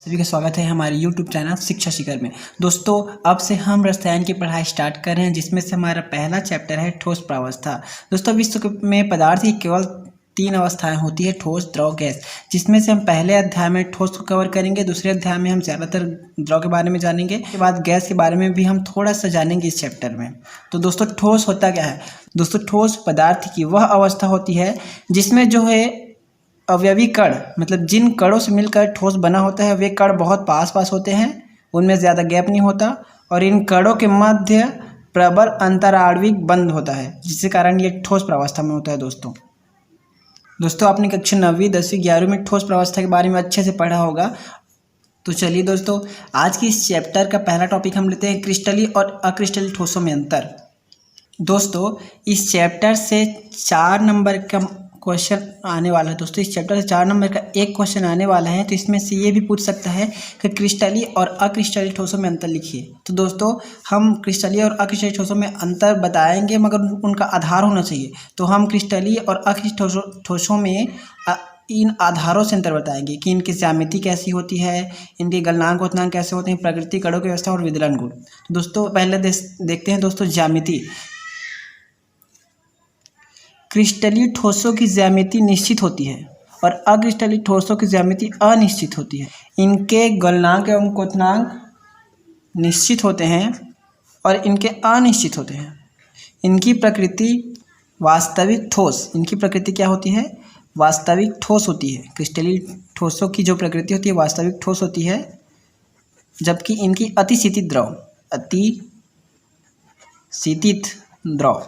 सभी का स्वागत है हमारे YouTube चैनल शिक्षा शिखर में। दोस्तों अब से हम रसायन की पढ़ाई स्टार्ट कर रहे हैं, जिसमें से हमारा पहला चैप्टर है ठोस प्रावस्था। दोस्तों विश्व में पदार्थ की केवल 3 अवस्थाएं होती है, ठोस, द्रव, गैस, जिसमें से हम पहले अध्याय में ठोस को कवर करेंगे, दूसरे अध्याय में हम ज़्यादातर द्रव के बारे में जानेंगे, उसके बाद गैस के बारे में भी हम थोड़ा सा जानेंगे इस चैप्टर में। तो दोस्तों ठोस होता क्या है? दोस्तों ठोस पदार्थ की वह अवस्था होती है जिसमें जो है अवयवी कण, मतलब जिन कणों से मिलकर ठोस बना होता है वे कण बहुत पास पास होते हैं, उनमें ज़्यादा गैप नहीं होता और इन कणों के मध्य प्रबल अंतराणविक बंध होता है, जिसके कारण ये ठोस प्रावस्था में होता है। दोस्तों आपने कक्षा 9वीं 10वीं 11वीं में ठोस प्रावस्था के बारे में अच्छे से पढ़ा होगा। तो चलिए दोस्तों आज की इस चैप्टर का पहला टॉपिक हम लेते हैं, क्रिस्टलीय और अक्रिस्टलीय ठोसों में अंतर। दोस्तों इस चैप्टर से 4 नंबर का क्वेश्चन आने वाला है। दोस्तों इस चैप्टर से 4 नंबर का एक क्वेश्चन आने वाला है, तो इसमें से ये भी पूछ सकता है कि क्रिस्टलीय और अक्रिस्टलीय ठोसों में अंतर लिखिए। तो दोस्तों हम क्रिस्टलीय और अक्रिस्टलीय ठोसों में अंतर बताएंगे, मगर उनका आधार होना चाहिए। तो हम क्रिस्टलीय और अक्रिस्टलीय ठोसों में इन आधारों से अंतर बताएंगे कि इनकी ज्यामिति कैसी होती है, इनके गलनांक क्वथनांक कैसे होते हैं, प्रकृति, कणों की व्यवस्था और विदलन गुण। तो दोस्तों पहले देखते हैं दोस्तों ज्यामिति। क्रिस्टलीय ठोसों की ज्यामिति निश्चित होती है और अक्रिस्टलीय ठोसों की ज्यामिति अनिश्चित होती है। इनके गलनांक एवं क्वथनांक निश्चित होते हैं और इनके अनिश्चित होते हैं। इनकी प्रकृति वास्तविक ठोस, इनकी प्रकृति क्या होती है? वास्तविक ठोस होती है। क्रिस्टलीय ठोसों की जो प्रकृति होती है वास्तविक ठोस होती है, जबकि इनकी अतिशीतित द्रव, अतिशीतित द्रव।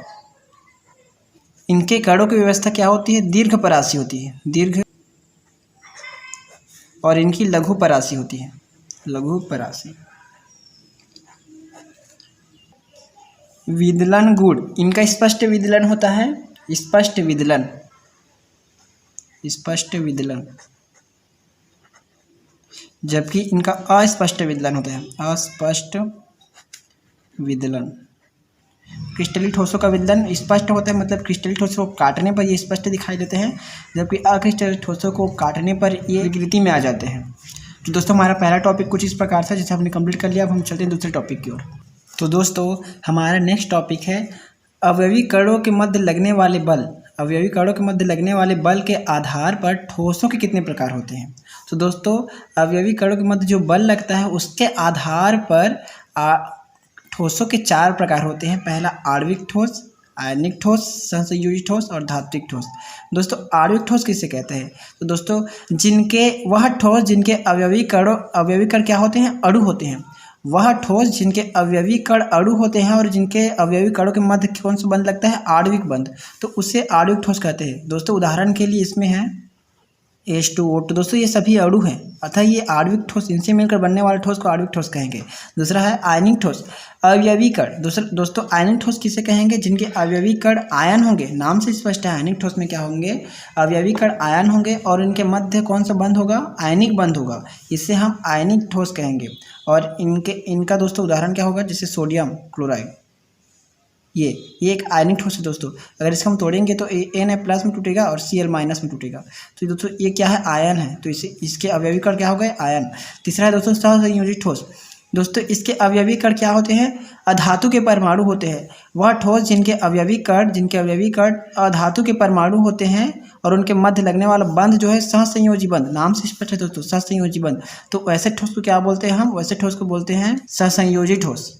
इनके कणों की व्यवस्था क्या होती है? दीर्घ परासी होती है, दीर्घ, और इनकी लघु परासी होती है, लघु परासी। विदलन गुण, इनका स्पष्ट विदलन होता है, स्पष्ट विदलन, स्पष्ट विदलन, जबकि इनका अस्पष्ट विदलन होता है, अस्पष्ट विदलन। क्रिस्टलीय ठोसों का विदलन स्पष्ट होता है, मतलब क्रिस्टलीय ठोसों को काटने पर ये स्पष्ट दिखाई देते हैं, जबकि अक्रिस्टलीय ठोसों को काटने पर ये विकृति में आ जाते हैं। तो दोस्तों हमारा पहला टॉपिक कुछ इस प्रकार था, जिसे हमने कंप्लीट कर लिया। अब हम चलते हैं दूसरे टॉपिक की ओर। तो दोस्तों हमारा नेक्स्ट टॉपिक है अवयवी कणों के मध्य लगने वाले बल। अवयवी कणों के मध्य लगने वाले बल के आधार पर ठोसों के कितने प्रकार होते हैं? तो दोस्तों अवयवी कणों के मध्य जो बल लगता है उसके आधार पर ठोसों के 4 प्रकार होते हैं। पहला आणविक ठोस, आयनिक ठोस, सहसंयोजी ठोस और धात्विक ठोस। दोस्तों आणविक ठोस किसे कहते हैं? तो दोस्तों जिनके वह ठोस जिनके अवयवी कण क्या होते हैं? अणु होते हैं। वह ठोस जिनके अवयवी कण अणु होते हैं और जिनके अवयवी कणों के मध्य कौन सा बंध लगता है? आणविक बंध, तो उसे आणविक ठोस कहते हैं। दोस्तों उदाहरण के लिए इसमें है H2O2। दोस्तों ये सभी अणु हैं, अतः ये आणविक ठोस, इनसे मिलकर बनने वाले ठोस को आणविक ठोस कहेंगे। दूसरा है आयनिक ठोस, अवयवी कण। दोस्तों आयनिक ठोस किसे कहेंगे? जिनके अवयवी कण आयन होंगे, नाम से स्पष्ट है। आयनिक ठोस में क्या होंगे? अवयवी कण आयन होंगे और इनके मध्य कौन सा बंध होगा? आयनिक बंध होगा, इसे हम आयनिक ठोस कहेंगे। और इनका दोस्तों उदाहरण क्या होगा? जैसे सोडियम क्लोराइड, ये एक आयनिक ठोस है। दोस्तों अगर इसको हम तोड़ेंगे तो Na+ में टूटेगा और Cl- में टूटेगा। तो दोस्तों ये क्या है? आयन है, तो इसके अवयवी कण क्या हो गए? आयन। तीसरा है दोस्तों सहसंयोजी ठोस। दोस्तों इसके अवयवी कण क्या होते हैं? अधातु के परमाणु होते हैं। वह ठोस जिनके अवयवी कण अधातु के परमाणु होते हैं और उनके मध्य लगने वाला बंध जो है सहसंयोजी बंध, नाम से स्पष्ट है दोस्तों, सहसंयोजी बंध। तो वैसे ठोस को क्या बोलते हैं हम? वैसे ठोस को बोलते हैं सहसंयोजी ठोस।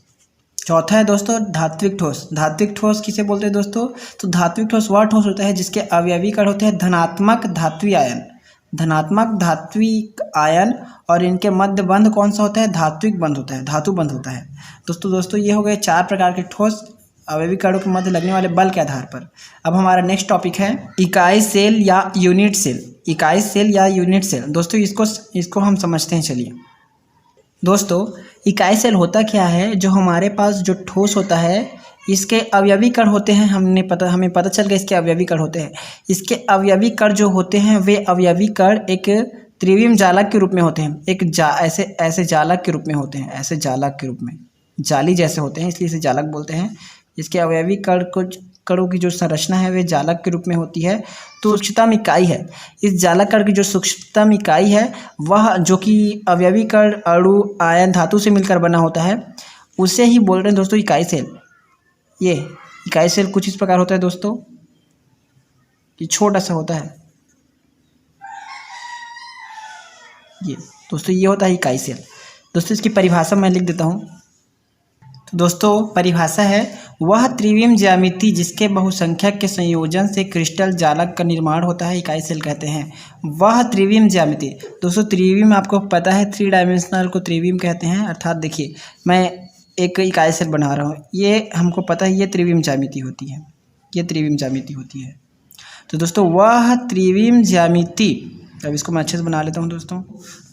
चौथा है दोस्तों धात्विक ठोस। धात्विक ठोस किसे बोलते हैं दोस्तों? तो धात्विक ठोस वह ठोस होता है जिसके अवयवी कण होते हैं धनात्मक धात्विक आयन, धनात्मक धात्विक आयन, और इनके मध्य बंध कौन सा होता है? धात्विक बंध होता है, धातु बंध होता है। दोस्तों ये हो गए 4 प्रकार के ठोस अवयवी कणों के मध्य लगने वाले बल के आधार पर। अब हमारा नेक्स्ट टॉपिक है इकाई सेल या यूनिट सेल। इकाई सेल या यूनिट सेल, दोस्तों इसको हम समझते हैं। चलिए दोस्तों इकाई सेल होता क्या है? जो हमारे पास जो ठोस होता है इसके अवयवी कण होते हैं, हमें पता चल गया इसके अवयवी कण होते हैं। इसके अवयवी कण जो होते हैं वे अवयवी कण एक त्रिविम जालक के रूप में होते हैं, एक ऐसे जालक के रूप में होते हैं, ऐसे जालक के रूप में, जाली जैसे होते हैं, इसलिए इसे जालक बोलते हैं। इसके अवयवी कण कणों की जो संरचना है वे जालक के रूप में होती है। तो सूक्ष्मतम इकाई है, इस जालक कण की जो सूक्ष्मतम इकाई है वह जो कि अवयवी कण अणु आयन धातु से मिलकर बना होता है, उसे ही बोल रहे हैं दोस्तों इकाई सेल। ये इकाई सेल कुछ इस प्रकार होता है दोस्तों, ये छोटा सा होता है, ये दोस्तों ये होता है इकाई सेल। दोस्तों इसकी परिभाषा मैं लिख देता हूँ। तो दोस्तों परिभाषा है, वह त्रिविम ज्यामिति जिसके बहुसंख्यक के संयोजन से क्रिस्टल जालक का निर्माण होता है, इकाई सेल कहते हैं। वह त्रिविम ज्यामिति, दोस्तों त्रिविम आपको पता है 3 डायमेंशनल को त्रिविम कहते हैं। अर्थात देखिए मैं एक इकाई सेल बना रहा हूँ, ये हमको पता है ये त्रिविम ज्यामिति होती है, ये त्रिविम ज्यामिति होती है। तो दोस्तों वह त्रिविम ज्यामिति, अब इसको मैं अच्छे से बना लेता हूँ दोस्तों।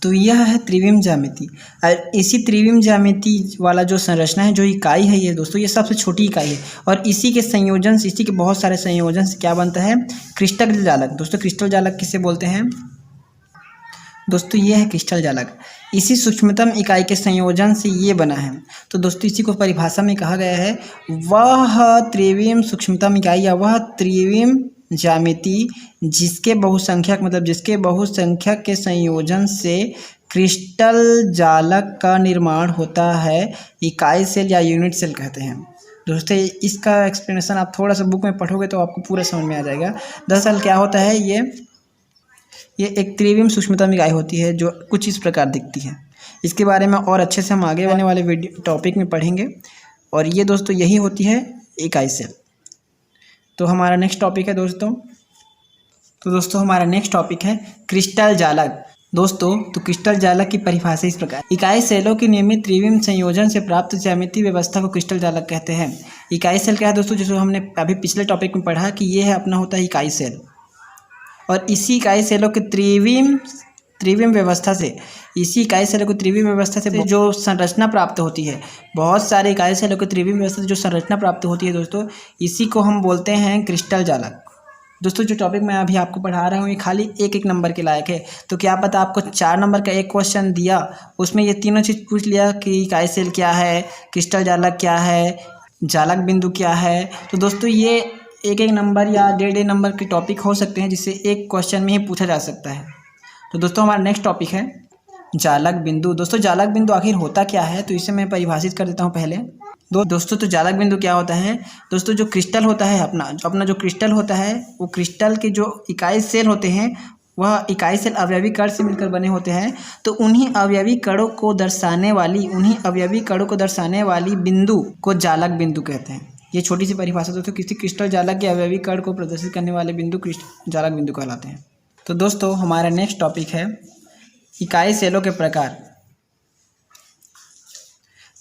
तो यह है त्रिविम ज्यामिति, और इसी त्रिविम ज्यामिति वाला जो संरचना है, जो इकाई है ये दोस्तों, ये सबसे छोटी इकाई है, और इसी के संयोजन से, इसी के बहुत सारे संयोजन से क्या बनता है, क्रिस्टल जालक। दोस्तों क्रिस्टल जालक किसे बोलते हैं दोस्तों, ये है क्रिस्टल जालक। इसी सूक्ष्मतम इकाई के संयोजन से ये बना है। तो दोस्तों इसी को परिभाषा में कहा गया है, वह त्रिविम सूक्ष्मतम इकाई या वह त्रिविम ज्यामिति जिसके बहुसंख्यक, मतलब जिसके बहुसंख्यक के संयोजन से क्रिस्टल जालक का निर्माण होता है, इकाई सेल या यूनिट सेल कहते हैं। दोस्तों इसका एक्सप्लेनेशन आप थोड़ा सा बुक में पढ़ोगे तो आपको पूरा समझ में आ जाएगा। दरअसल क्या होता है, ये एक त्रिविम सूक्ष्मतम इकाई होती है जो कुछ इस प्रकार दिखती है। इसके बारे में और अच्छे से हम आगे आने वाले वीडियो टॉपिक में पढ़ेंगे। और ये दोस्तों यही होती है इकाई सेल। तो हमारा नेक्स्ट टॉपिक है दोस्तों, तो दोस्तों हमारा नेक्स्ट टॉपिक है क्रिस्टल जालक। दोस्तों तो क्रिस्टल जालक की परिभाषा इस प्रकार, इकाई सेलों की नियमित त्रिविम संयोजन से प्राप्त ज्यामितीय व्यवस्था को क्रिस्टल जालक कहते हैं। इकाई सेल क्या है दोस्तों, जैसे हमने अभी पिछले टॉपिक में पढ़ा कि ये है अपना होता है इकाई सेल, और इसी इकाई सेलों के त्रिविम व्यवस्था से, इसी इकाई सेलों को त्रिविम व्यवस्था से जो संरचना प्राप्त होती है, बहुत सारे इकाई सेलों को त्रिविम व्यवस्था से जो संरचना प्राप्त होती है दोस्तों, इसी को हम बोलते हैं क्रिस्टल जालक। दोस्तों जो टॉपिक मैं अभी आपको पढ़ा रहा हूँ ये खाली एक नंबर के लायक है। तो क्या पता आपको 4 नंबर का एक क्वेश्चन दिया, उसमें ये तीनों चीज़ पूछ लिया कि इकाई सेल क्या है, क्रिस्टल जालक क्या है, जालक बिंदु क्या है। तो दोस्तों ये एक नंबर या 1.5 नंबर के टॉपिक हो सकते हैं जिससे एक क्वेश्चन में ही पूछा जा सकता है। तो दोस्तों हमारा नेक्स्ट टॉपिक है जालक बिंदु। दोस्तों जालक बिंदु आखिर होता क्या है, तो इसे मैं परिभाषित कर देता हूँ पहले। दोस्तों तो जालक बिंदु क्या होता है दोस्तों, जो क्रिस्टल होता है अपना जो क्रिस्टल होता है, वो क्रिस्टल के जो इकाई सेल होते हैं वह इकाई सेल अवयवी कण से मिलकर बने होते हैं। तो उन्हीं अवयवी कणों को दर्शाने वाली बिंदु को जालक बिंदु कहते हैं। ये छोटी सी परिभाषा दोस्तों, किसी क्रिस्टल जालक के अवयवी कण को प्रदर्शित करने वाले बिंदु जालक बिंदु कहलाते हैं। तो दोस्तों हमारा नेक्स्ट टॉपिक है इकाई सेलों के प्रकार।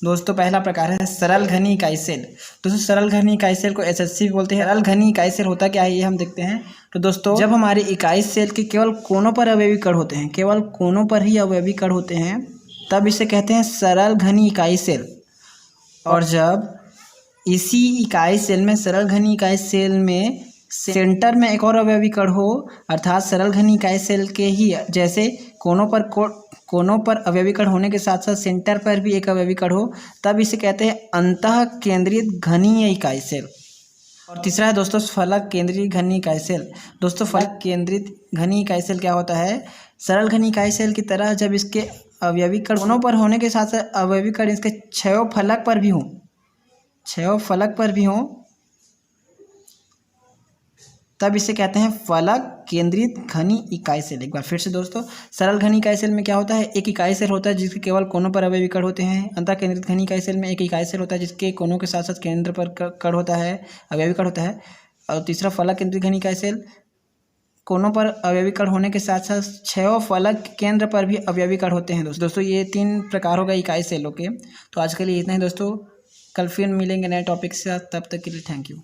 दोस्तों पहला प्रकार है सरल घनी इकाई सेल। दोस्तों सरल घनी इकाई सेल को एसएससी बोलते हैं। सरल घनी इकाई सेल होता क्या है ये हम देखते हैं। तो दोस्तों जब हमारे इकाई सेल के केवल कोनों पर अवयवी कण होते हैं, केवल कोनों पर ही अवयवी कण होते हैं, तब इसे कहते हैं सरल घनी इकाई सेल। और जब इसी इकाई सेल में, सरल घनी इकाई सेल में सेंटर में एक और अवयवी कण हो, अर्थात सरल घनी इकाई सेल के ही जैसे कोनों पर अवयवी कण होने के साथ साथ सेंटर पर भी एक अवयवी कण हो, तब इसे कहते हैं अंतः केंद्रित घनीय इकाई सेल। और तीसरा है दोस्तों फलक केंद्रित घनी इकाई सेल। दोस्तों फलक केंद्रित घनी इकाई सेल क्या होता है, सरल घनी इकाई सेल की तरह जब इसके अवयवी कण कोनों पर होने के साथ साथ अवयवी कण इसके 6 फलक पर भी हों, तब इसे कहते हैं फलक केंद्रित घनी इकाई सेल। एक बार फिर से दोस्तों, सरल घनी इकाई सेल में क्या होता है, एक इकाई सेल होता है जिसके केवल कोनों पर अवयवी कण होते हैं। अंतः केंद्रित घनी इकाई सेल में एक इकाई सेल होता है जिसके कोनों के साथ साथ केंद्र पर कण होता है, अवयवी कण होता है। और तीसरा फलक केंद्रित घनी इकाई सेल, कोनों पर अवयवी कण होने के साथ साथ 6 फलक केंद्र पर भी अवयवी कण होते हैं। दोस्तों ये 3 प्रकार हो गए इकाई सेलों के। तो आज के लिए इतना ही दोस्तों, कल फिर मिलेंगे नए टॉपिक के साथ, तब तक के लिए थैंक यू।